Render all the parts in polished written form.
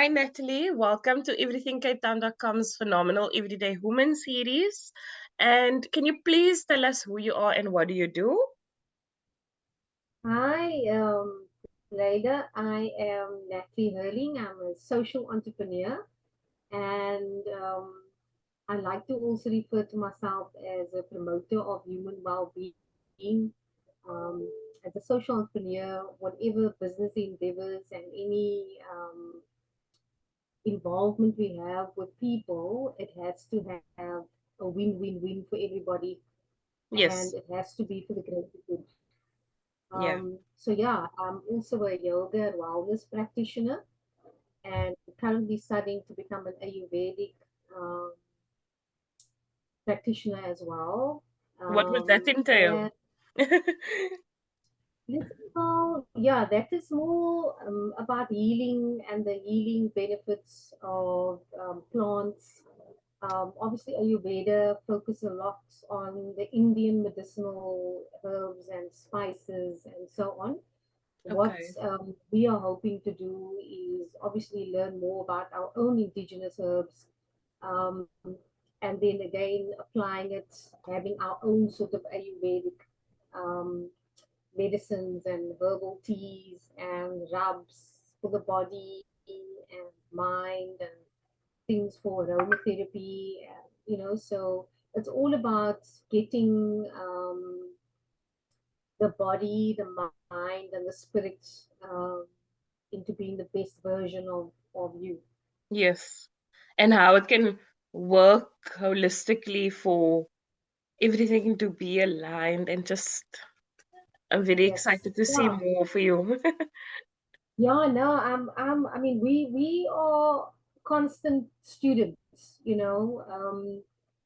Hi, Natalie. Welcome to EverythingCapeTown.com's phenomenal Everyday Woman series. And can you please tell us who you are and what do you do? Hi, Leda. I am Natalie Hurling. I'm a social entrepreneur, and I like to also refer to myself as a promoter of human well-being. As a social entrepreneur, whatever business endeavors and any involvement we have with people, it has to have a win-win-win for everybody, and Yes. it has to be for the greater good. Yeah. So yeah, I'm also a yoga and wellness practitioner and currently studying to become an Ayurvedic um, practitioner as well. What would that entail? And yeah, that is more about healing and the healing benefits of plants. Obviously, Ayurveda focuses a lot on the Indian medicinal herbs and spices and so on. What Okay. we are hoping to do is obviously learn more about our own indigenous herbs, um, and then again applying it, having our own sort of Ayurvedic um, medicines and herbal teas and rubs for the body and mind and things for aromatherapy. So it's all about getting the body, the mind, and the spirit into being the best version of you. Yes. And how it can work holistically for everything to be aligned and just I'm very Yes. excited to see Yeah. more for you. Yeah. No. I mean, we are constant students,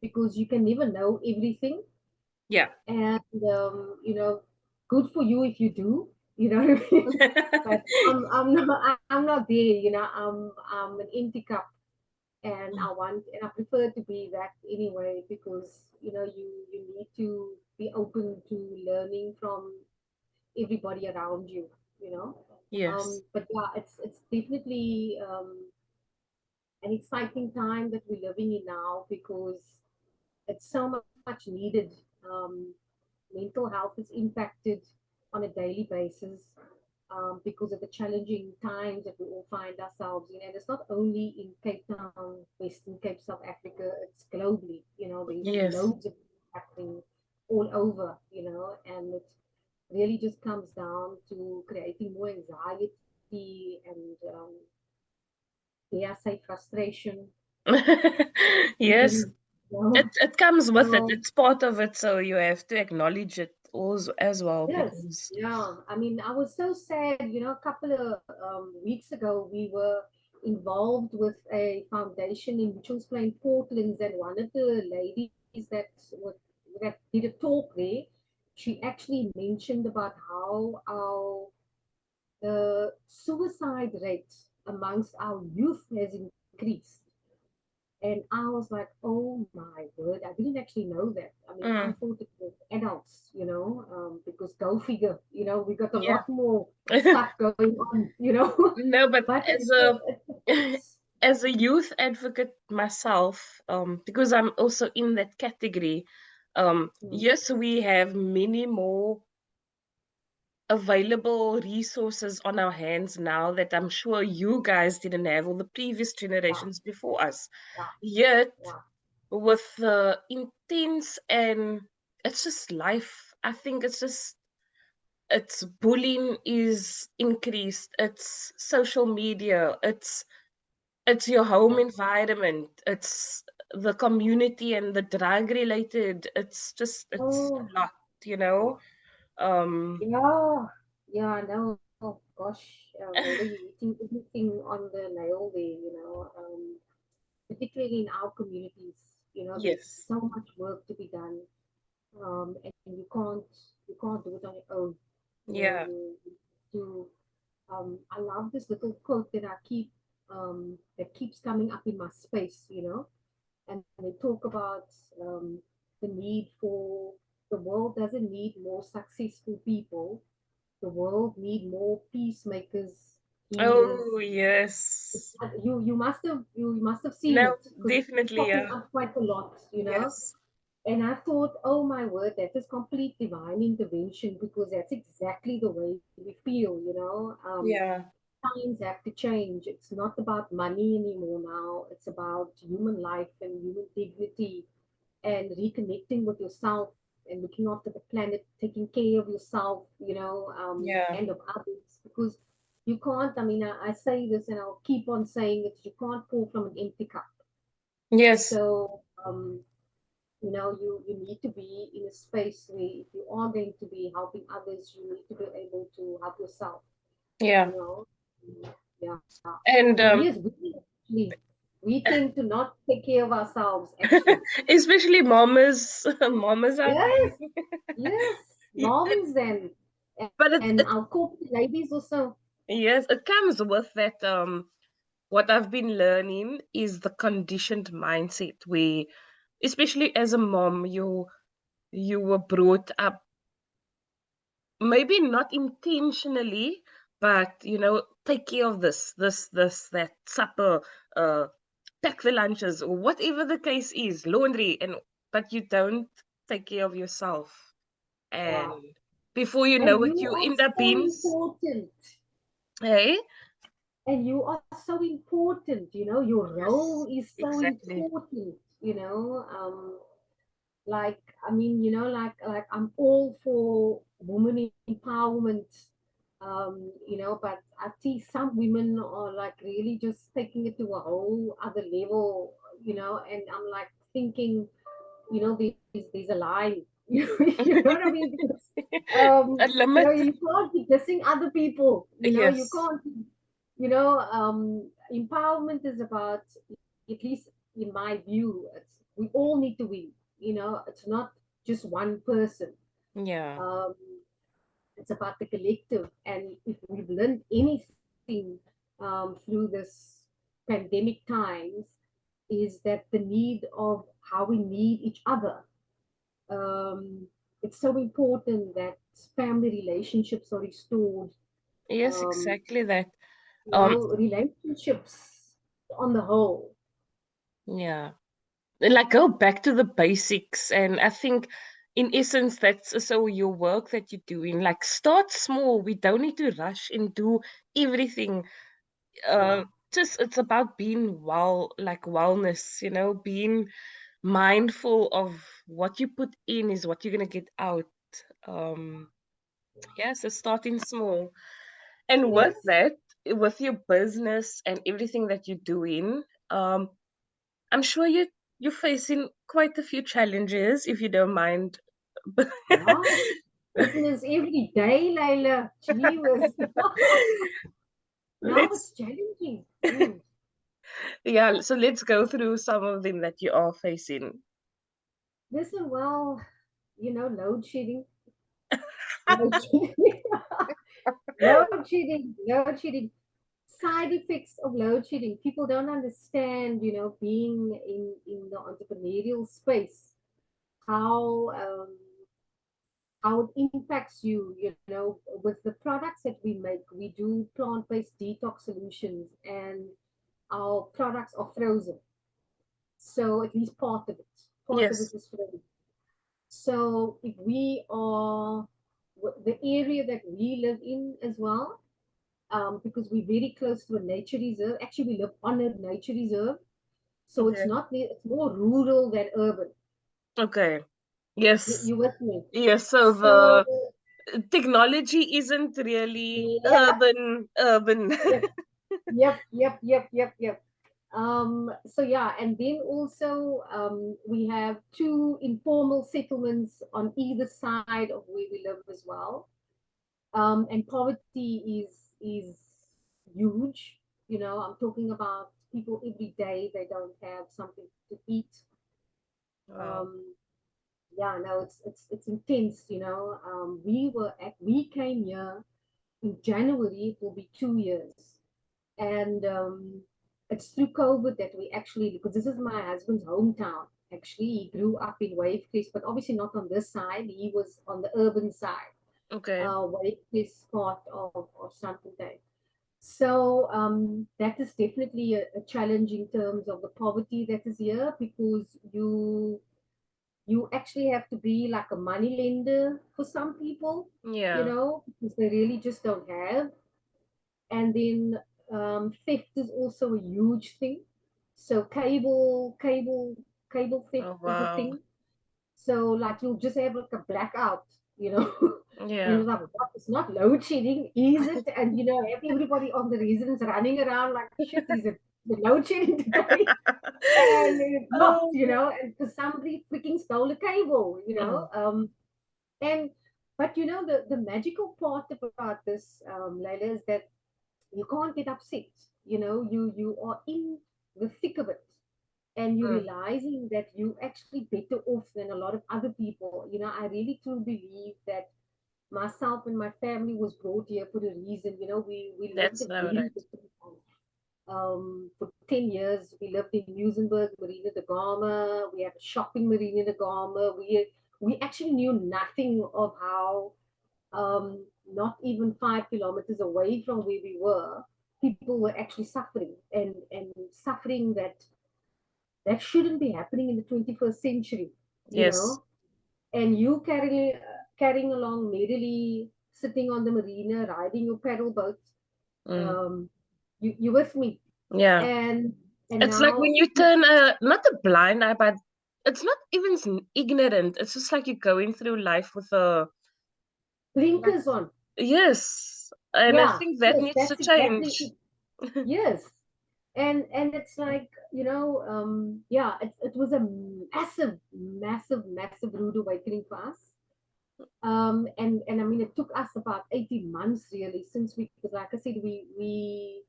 because you can never know everything, Yeah. and good for you if you do. You know what I mean? But I'm not there. I'm an empty cup, and I prefer to be that anyway, because you need to be open to learning from everybody around you, you know Yes. but yeah, it's definitely an exciting time that we're living in now, because it's so much needed. um, Mental health is impacted on a daily basis, because of the challenging times that we all find ourselves in. And it's not only in Cape Town, Western Cape, South Africa, it's globally. There's Yes. loads of happening all over, and it really just comes down to creating more anxiety and, dare I say, frustration Yes. within, you know. It comes with it. So It's part of it, so you have to acknowledge it also as well yes, because yeah. I mean, I was so sad. A couple of weeks ago, we were involved with a foundation in Mitchell's Plain, Portland, and one of the ladies that did a talk there, she actually mentioned about how our the suicide rate amongst our youth has increased. And I was like, oh my word, I didn't actually know that. I mean, I mm, thought it was adults, because go figure, we got a yeah. lot more stuff going on, No, but but as a it affects. as a youth advocate myself, because I'm also in that category, Mm, yes, we have many more available resources on our hands now that I'm sure you guys didn't have or the previous yeah, generations before us. yeah, Yet yeah. with the intense and it's just life. I think it's bullying is increased. It's social media. It's your home environment. It's the community and the drug related. It's Oh, a lot, you know. Um, yeah, yeah, no, gosh, Layla, you're hitting everything on the nail there, particularly in our communities. There's yes. so much work to be done, and you can't do it on your own. Yeah. You to I love this little quote that I keep that keeps coming up in my space, and they talk about the need for the world doesn't need more successful people. The world need more peacemakers He is Oh, yes. you must have seen No, it because he's definitely, popping yeah. up quite a lot, you know. Yes. And I thought, oh my word, that is complete divine intervention because that's exactly the way we feel, you know. Yeah. Times have to change. It's not about money anymore now. It's about human life and human dignity and reconnecting with yourself and looking after the planet, taking care of yourself, Yeah. and of others. Because you can't, I mean, I say this and I'll keep on saying it, you can't pour from an empty cup. Yes. So, you need to be in a space where if you are going to be helping others, you need to be able to help yourself, Yeah. you know. Yeah. And And yes, we tend to not take care of ourselves actually. especially mamas, mamas out Yes, there. yes, Yeah. moms But and our corporate ladies also. yes, it comes with that what I've been learning is the conditioned mindset where especially as a mom you were brought up maybe not intentionally, but take care of this, that supper, uh, pack the lunches, or whatever the case is, laundry, and but you don't take care of yourself, and Yeah. before you know And it, you you are end up so being, important. hey, And you are so important, your role yes, is so exactly, important, like I mean, like I'm all for women empowerment, but I see some women are like really just taking it to a whole other level, and I'm like thinking, there's a line. You know what I mean? Because, a limit, you can't be dissing other people. You yes, can't. Empowerment is about, at least in my view, we all need to win. It's not just one person. yeah, Um, it's about the collective. And if we've learned anything through this pandemic times, is that the need of how we need each other. It's so important that family relationships are restored. yes, Um, exactly that, um relationships on the whole. yeah, like go back to the basics, and I think in essence that's so your work that you're doing, like start small. We don't need to rush and do everything. Yeah, Just it's about being well, like wellness, being mindful of what you put in is what you're gonna get out. um yeah, so starting small, and with yes. that, with your business and everything that you're doing, um I'm sure you're facing quite a few challenges, if you don't mind. Yeah, goodness, every day, Layla. Gee whiz. Now Let's it's challenging. Mm. yeah, so let's go through some of them that you are facing. Listen, well, load shedding, load shedding, load shedding, load shedding. Side effects of load shedding. People don't understand, being in the entrepreneurial space, how it impacts you. With the products that we make, we do plant-based detox solutions, and our products are frozen. So at least part of it Yes. is frozen. So if we are the area that we live in as well, because we're very close to a nature reserve. Actually, we live on a nature reserve, so it's Okay. not it's more rural than urban. Okay. You, Yes. you with me? Yes. So So the technology isn't really yeah, urban. yep, yep. So yeah, and then also we have two informal settlements on either side of where we live as well. And poverty is huge. I'm talking about people every day they don't have something to eat. Wow. Um, yeah, no, it's intense. We came here in January. It will be 2 years, and it's through COVID that we actually, because this is my husband's hometown. Actually, he grew up in Wave Cliffs, but obviously not on this side. He was on the urban side, Okay. Wave Cliffs part of Sandton. So that is definitely a challenge in terms of the poverty that is here, because you actually have to be like a money lender for some people, Yeah. because they really just don't have. And then theft is also a huge thing. So cable theft Oh, is a wow. thing. So like you'll just have like a blackout, and Yeah. you're like, what? It's not load shedding, is it? And everybody on the residence running around like, shit, is it the load shedding today? And it's not, Oh. and because somebody freaking stole a cable, Mm. and but the magical part about this, Layla, is that you can't get upset. You are in the thick of it, and you're Mm. realizing that you actually better off than a lot of other people. I really truly believe that myself and my family was brought here for a reason. We lived That's in all very right. different for 10 years. We lived in Muizenberg, Marina de Gama. We had a shopping Marina de Gama. We actually knew nothing of how, not even 5 kilometers away from where we were, people were actually suffering, and suffering that shouldn't be happening in the 21st century, you Yes. know. And you carrying along merrily, sitting on the marina, riding your paddle boat. Mm. Um, you with me? Yeah. And It's like now when you turn a, not a blind eye, but it's not even ignorant. It's just like you're going through life with a, like, blinkers on. yes. And I Yeah, think that yes, needs to that's exactly change. it. Yes. And it's like, yeah, it was a massive, massive, massive rude awakening for us. And I mean, it took us about 18 months really, since we, because like I said, we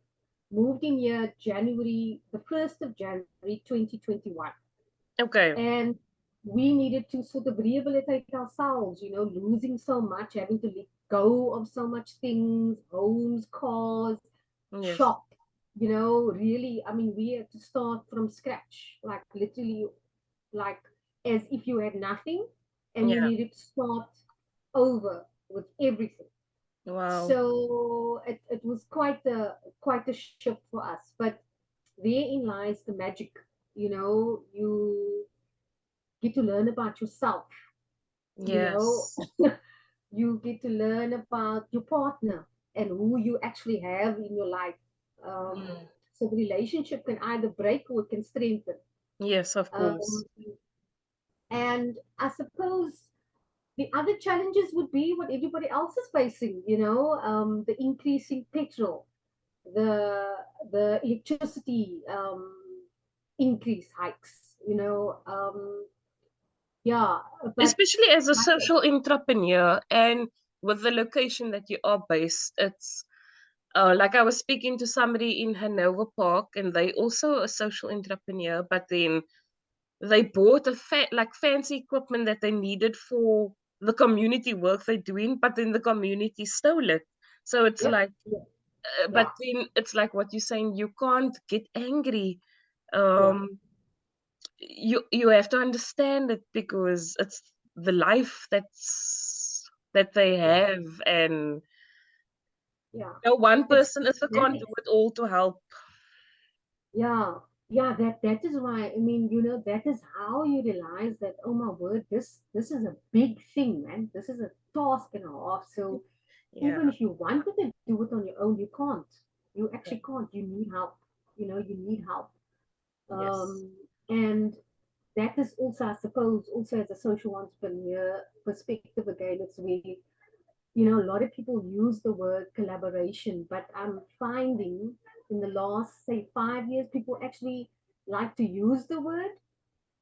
moved in here the 1st of January 2021. Okay. And we needed to sort of rehabilitate ourselves, losing so much, having to let go of so much things, homes, cars, Yes. shop, really. I mean, we had to start from scratch, like literally, like as if you had nothing, and you Yeah. needed to start over with everything. Wow. So it was quite a shift for us, but therein lies the magic. You get to learn about yourself, you know Yes. you get to learn about your partner and who you actually have in your life. Mm. So the relationship can either break or it can strengthen. Yes, of um, course. and I suppose the other challenges would be what everybody else is facing, the increasing petrol, the electricity increase hikes, yeah. But Especially as a like, social entrepreneur and with the location that you are based, it's like I was speaking to somebody in Hanover Park, and they also a social entrepreneur, but then they bought a like fancy equipment that they needed for the community work they're doing, but then the community stole it. So it's yep, like, yeah, but yeah, then it's like what you're saying, you can't get angry. yeah, Um, you have to understand it because it's the life that they yeah, have, and yeah. no one It's person is that can't do it all to help. Yeah, yeah, that is why, I mean, that is how you realize that, oh my word, this is a big thing, man. This is a task and a half. So Yeah. even if you wanted to do it on your own, you can't. You actually can't. You need help. You need help. Yes. And that is also, I suppose, also as a social entrepreneur perspective, again, it's where, a lot of people use the word collaboration, but I'm finding in the last, say, 5 years, people actually like to use the word,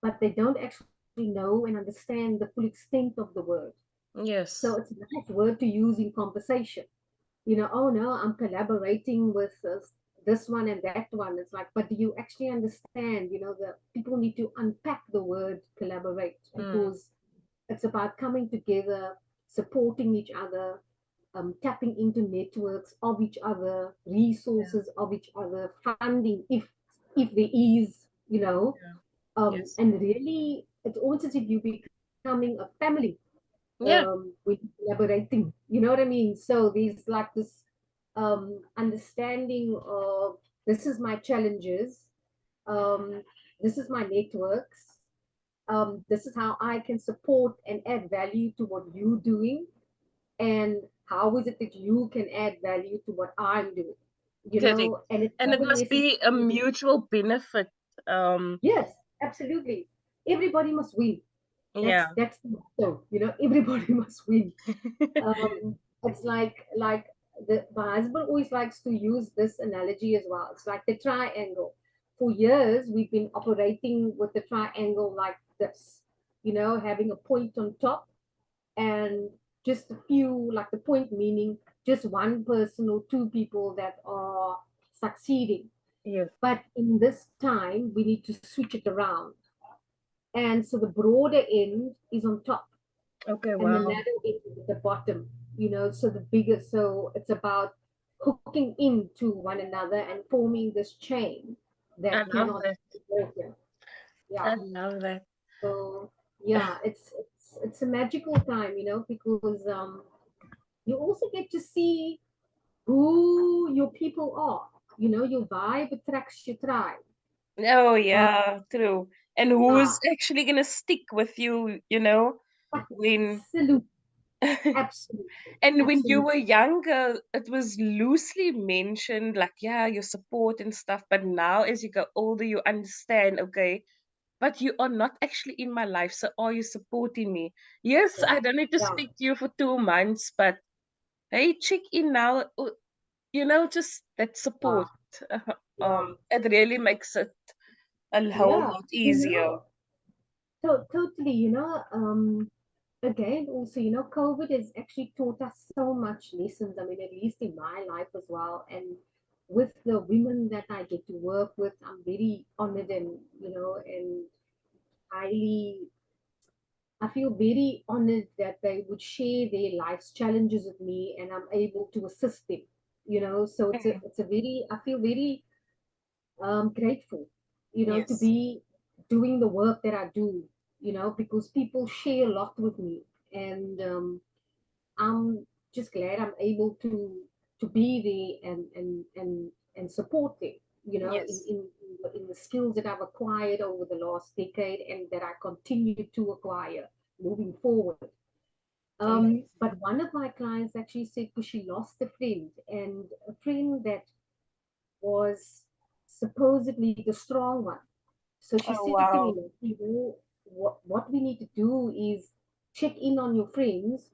but they don't actually know and understand the full extent of the word. So Yes. it's a nice word to use in conversation. Oh no, I'm collaborating with this one and that one. It's like, but do you actually understand? The people need to unpack the word collaborate, Mm. because it's about coming together, supporting each other, tapping into networks of each other, Yeah. resources of each other, funding if there is, Yeah. Yes. and really, it's almost as if you're becoming a family Yeah. with collaborating. You know what I mean? So there's like this. understanding of this is my challenges, um, this is my networks, this is how I can support and add value to what you're doing, and how is it that you can add value to what I'm doing, Correct. and it And it doesn't must be a necessarily, mutual benefit. yes, absolutely. Everybody must win. Yeah. That's the motto, everybody must win. It's like my husband always likes to use this analogy as well. It's like the triangle. For years we've been operating with the triangle like this, having a point on top, and just a few, like the point meaning just one person or two people that are succeeding. Yes. But in this time we need to switch it around, and so the broader end is on top Okay, and the wow. narrow end is at the bottom, so the bigger, so it's about hooking into one another and forming this chain I that love cannot that. be broken. Yeah. I love that. So yeah, it's a magical time, because you also get to see who your people are. Your vibe attracts your tribe. Oh, uh, yeah, true. And who's yeah. actually gonna stick with you, when Absolutely. Absolutely. and when you Absolutely. were younger, it was loosely mentioned, like, yeah, your support and stuff. But now, as you go older, you understand, okay, but you are not actually in my life, so are you supporting me? Yes, Yeah. I don't need to Yeah. speak to you for 2 months, but hey, check in now. Just that Yeah. support. Yeah. It really makes it a whole Yeah. lot easier. Totally, again, also, COVID has actually taught us so much lessons. I mean, at least in my life as well. And with the women that I get to work with, I'm very honored and highly, I feel very honored that they would share their life's challenges with me and I'm able to assist them, so Mm, it's a very, I feel very grateful, to yes, be doing the work that I do, because people share a lot with me, and I'm just glad I'm able to be there and support them, yes, in the skills that I've acquired over the last decade and that I continue to acquire moving forward. But amazing. one of my clients actually said, because she lost a friend, and a friend that was supposedly the strong one. So she Oh, said to me, wow. what we need to do is check in on your friends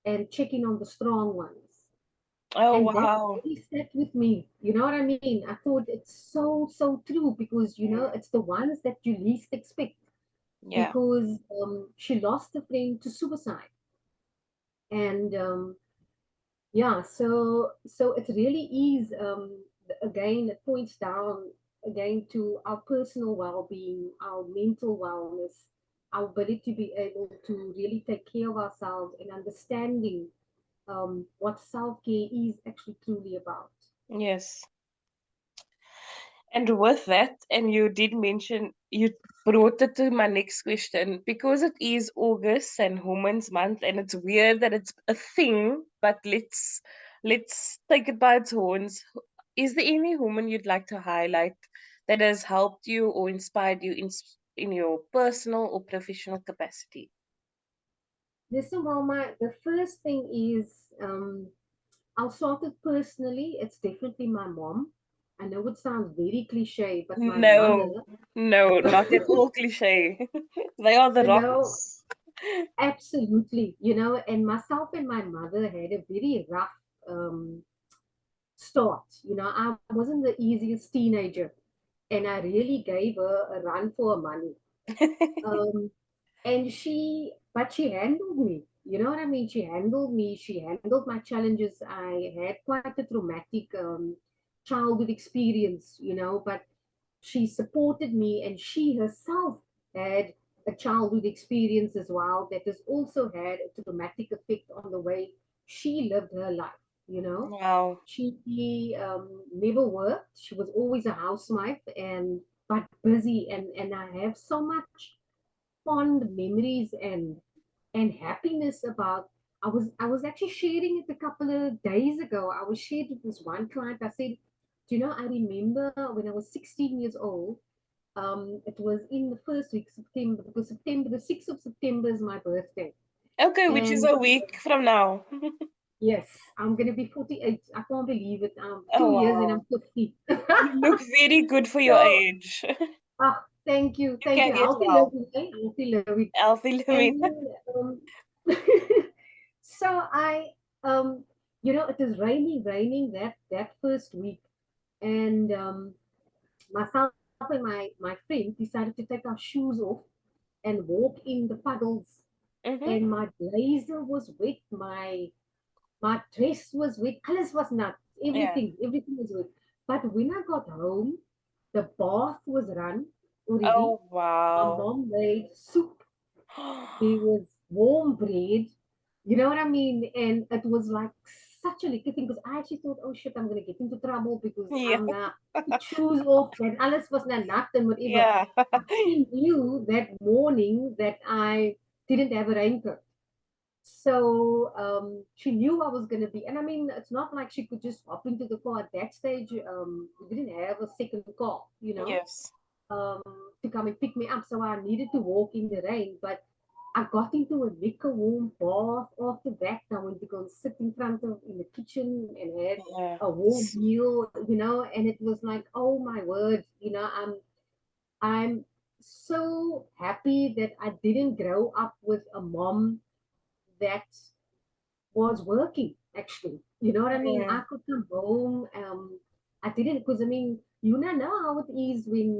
and check in on the strong ones. Oh, And that wow. really sat with me. You know what I mean? I thought it's so true, because, Mm, it's the ones that you least expect. yeah, Because she lost a friend to suicide. And yeah, so it really is, again, it points down again to our personal well-being, our mental wellness, our ability to be able to really take care of ourselves, and understanding what self-care is actually truly about. yes. And with that, and you did mention, you brought it to my next question, because it is August and Women's Month, and it's weird that it's a thing, but let's take it by its horns. Is there any woman you'd like to highlight that has helped you or inspired you in your personal or professional capacity? Listen, well, the first thing is, I'll start it personally. It's definitely my mom. I know it sounds very cliche, but my No, mother, no, not at all cliche. They are the you know, rocks. absolutely, and myself and my mother had a very rough um, start. I wasn't the easiest teenager, and I really gave her a run for her money. Um, and but she handled me. You know what I mean? She handled me. She handled my challenges. I had quite a traumatic childhood experience, but she supported me, and she herself had a childhood experience as well that has also had a traumatic effect on the way she lived her life. Wow. She never worked. She was always a housewife, and but busy, and I have so much fond memories and happiness about I was actually sharing it a couple of days ago. I was shared with this one client. I said, do you know, I remember when I was 16 years old. It was in the first week of September, because September, the 6th of September is my birthday. Okay, which is And a week from now. yes, I'm gonna be 48. I can't believe it. Oh 2 years and wow. I'm 50. You look very good for your So, age. thank you, You thank you. carry it Healthy well. living, eh? Healthy living. Healthy And living. um, so it is raining that first week, and myself and my friend decided to take our shoes off and walk in the puddles. Mm-hmm. And my blazer was wet, my dress was wet, alles was nat, Yeah. everything was wet. But when I got home, the bath was run already. Oh My wow. mom made soup. There was warm bread. You know what I mean? And it was like such a lucky thing, because I actually thought, oh shit, I'm gonna get into trouble because Yeah. I'm shoes off and alles was not nut and whatever. Yeah. But she knew that morning that I didn't have a raincoat. So she knew I was going to be, and I mean, it's not like she could just hop into the car at that stage. We didn't have a second car, Yes. um, to come and pick me up. So I needed to walk in the rain. But I got into a liquor warm bath after that. I went to go and sit in the kitchen and had Yeah. a warm meal, and it was like, oh my word, I'm so happy that I didn't grow up with a mom that was working, actually. You know what I mean? I Mm. could come home. I didn't, because I mean, you know how it is when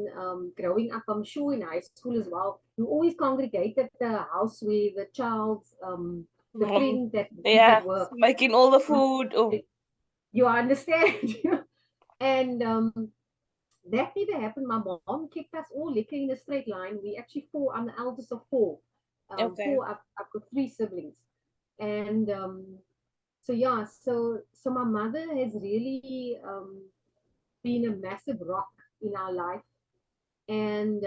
growing up, I'm sure in high school as well, you always congregate at the house where the Mom. friend that is Yeah. at work. Making all the food. Oh. You understand? And that never happened. My mom kept us all literally in a straight line. We actually four, I'm the eldest of four. Okay. Four, I've got three siblings. And so yeah, so my mother has really been a massive rock in our life, and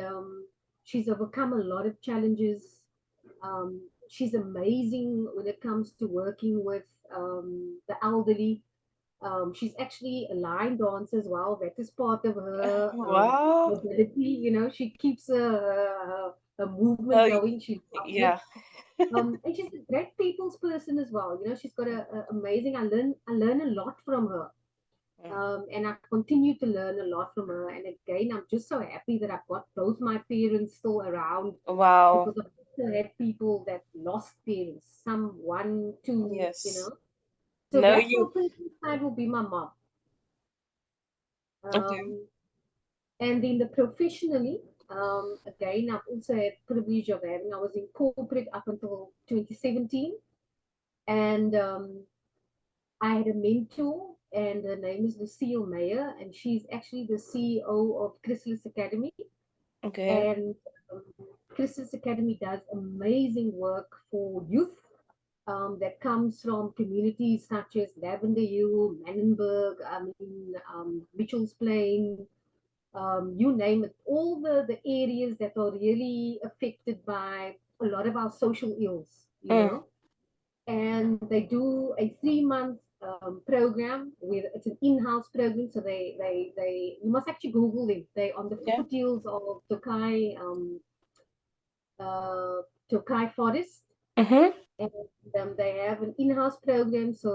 she's overcome a lot of challenges. She's amazing when it comes to working with the elderly. She's actually a line dancer as well. That is part of her Wow. mobility. She keeps a movement Oh, going. She loves it. yeah. And she's a great people's person as well. She's got a amazing. I learn a lot from her, Mm. and I continue to learn a lot from her. And again, I'm just so happy that I've got both my parents still around, Wow. because I've also had people that lost parents, some one, two, Yes. So No, that's my you. personal side will be my mom. Okay. Um, and then the professionally, again, I've also had privilege of having. I was in corporate up until 2017, and I had a mentor, and her name is Lucille Mayer, and she's actually the CEO of Chrysalis Academy. Okay. And um, Chrysalis Academy does amazing work for youth, that comes from communities such as Lavender Hill, Manenberg, Mitchell's Plain, you name it, all the areas that are really affected by a lot of our social ills, Mm. and they do a 3 month program where it's an in-house program. So they you must actually Google them. They on the Yeah. foothills of Tokai Forest, Mm-hmm. and they have an in-house program. So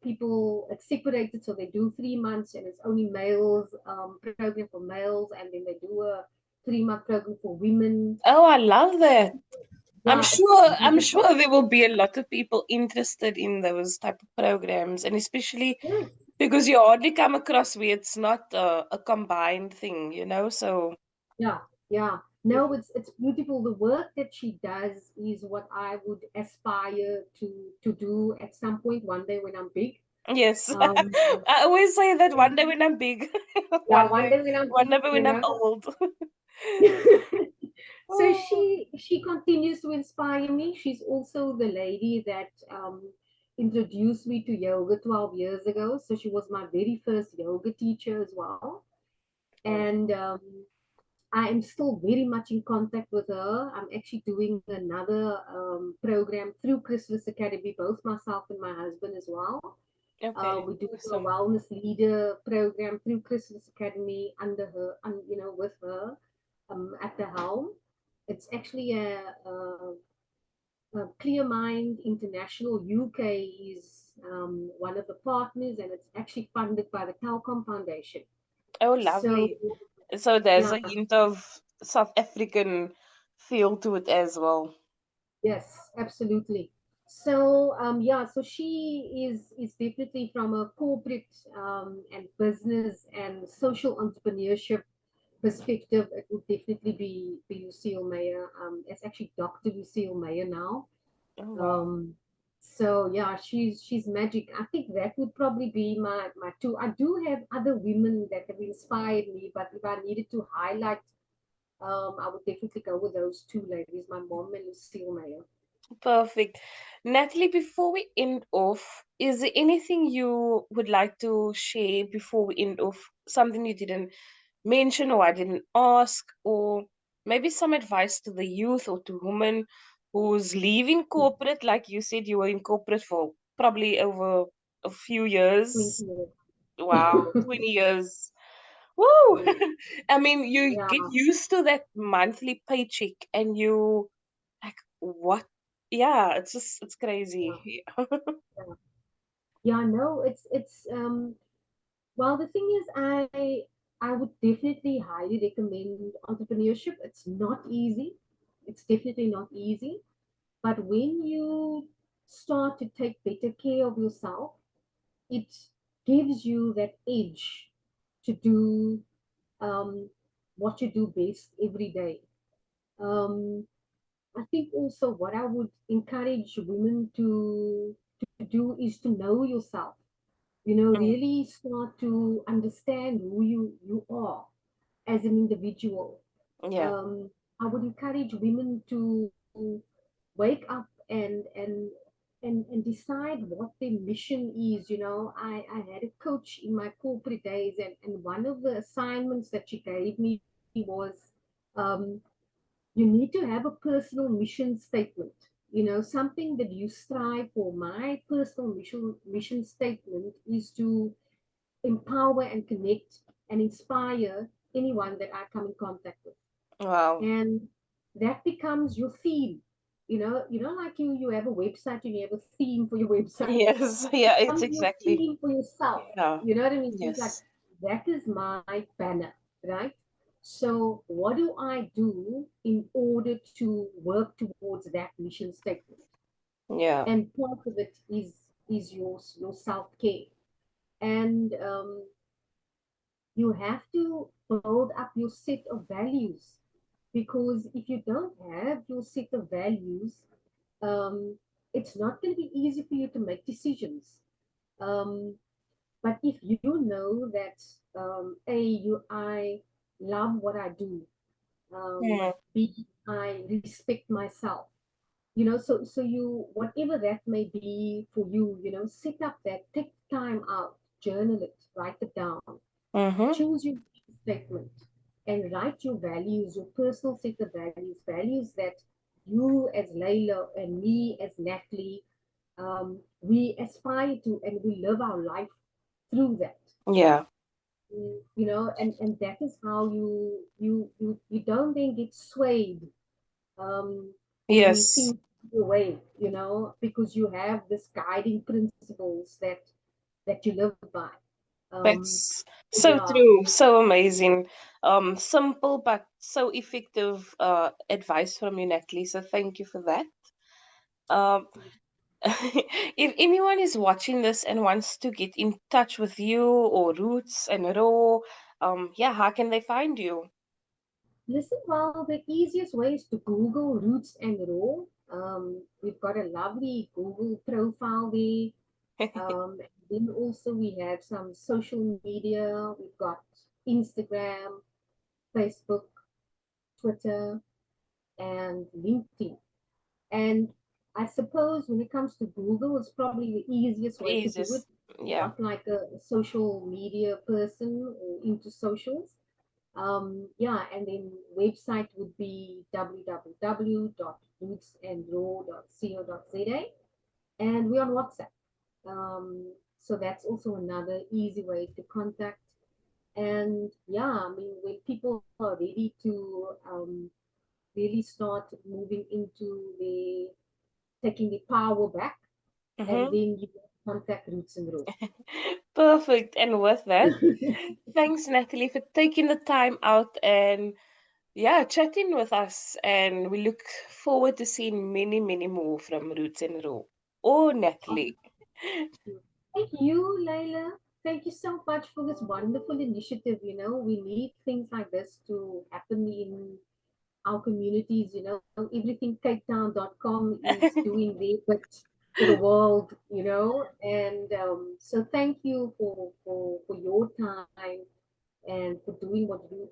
people, it's separated. So they do 3 months, and it's only males, program for males, and then they do a 3 month program for women. Oh, I love that. I'm Yeah, it's sure I'm wonderful. sure there will be a lot of people interested in those type of programs, and especially Yes. because you hardly come across where it's not a combined thing, so Yeah, yeah. No, it's beautiful. The work that she does is what I would aspire to do at some point one day when I'm big. yes. Um, I always say that one day when I'm big, yeah, one one day day when I'm one big, day when I'm old. So Oh, she continues to inspire me. She's also the lady that introduced me to yoga 12 years ago. So she was my very first yoga teacher as well. oh, And I am still very much in contact with her. I'm actually doing another program through Christmas Academy, both myself and my husband as well. Okay, We're doing a awesome. wellness leader program through Christmas Academy under her, with her at the helm. It's actually Clear Mind International UK is one of the partners, and it's actually funded by the Telkom Foundation. Oh, So lovely. So there's yeah, a hint of South African feel to it as well. yes, absolutely. So yeah, so she is definitely from a corporate and business and social entrepreneurship perspective. It would definitely be Lucille Meyer. It's actually Dr. Lucille Meyer now. Oh, wow. Um, so yeah, she's magic. I think that would probably be my two. I do have other women that have inspired me, but if I needed to highlight, I would definitely go with those two ladies, my mom and Lucille Meyer. Perfect. Natalie, before we end off, is there anything you would like to share before we end off? Something you didn't mention or I didn't ask, or maybe some advice to the youth or to women who's leaving corporate, like you said, you were in corporate for probably over a few 20 years. years. Wow, 20 years. Woo! I mean, you Yeah, get used to that monthly paycheck and you like what? Yeah, it's yeah, crazy. yeah. Yeah, no, it's well, the thing is, I would definitely highly recommend entrepreneurship. It's not easy. It's definitely not easy. But when you start to take better care of yourself, it gives you that edge to do um, what you do best every day. Um, I think also what I would encourage women to do is to know yourself. Mm, Really start to understand who you are as an individual. yeah, I would encourage women to wake up and decide what their mission is. I had a coach in my corporate days, and one of the assignments that she gave me was um, you need to have a personal mission statement, something that you strive for. My personal mission statement is to empower and connect and inspire anyone that I come in contact with. wow. And that becomes your theme. Like you have a website and you have a theme for your website. Yes, It yeah, it's becomes your exactly. theme for yourself. Yeah, You know what I mean? So it's like yes, that is my banner, right? So what do I do in order to work towards that mission statement? yeah, And part of it is your self-care. And you have to build up your set of values, because if you don't have your set of values, um, it's not going to be easy for you to make decisions. um, but if you know that I love what I do, mm, b, I respect myself, so you, whatever that may be for you, set up that, take time out, journal it, write it down, mm-hmm, choose your statement, and write your values, your personal set of values that you as Layla and me as Natalie, we aspire to, and we live our life through that. yeah, And that is how you don't then get swayed when yes. things go away, because you have this guiding principles that you live by. That's so Yeah. true, so amazing. Simple but so effective advice from you, Natalie. So thank you for that. Um, if anyone is watching this and wants to get in touch with you or Roots and Raw, yeah, how can they find you? Listen, well, the easiest way is to Google Roots and Raw. We've got a lovely Google profile there. Then also we have some social media. We've got Instagram, Facebook, Twitter, and LinkedIn. And I suppose when it comes to Google, it's probably the easiest way to do it. Easiest, yeah. Not like a social media person or into socials. Yeah, and then website would be www.rootsandrow.co.za, and we're on WhatsApp. So that's also another easy way to contact. And yeah, I mean, when people are ready to really start moving into the taking the power back, and Mhm. then you contact Roots and Grow. Perfect. And with that, thanks, Natalie, for taking the time out and yeah, chatting with us. And we look forward to seeing many, many more from Roots and Raw. Oh, Natalie. Thank you, Layla. Thank you so much for this wonderful initiative. We need things like this to happen in our communities. Everything CapeTown.com is doing their bit for the world. And so thank you for your time and for doing what you do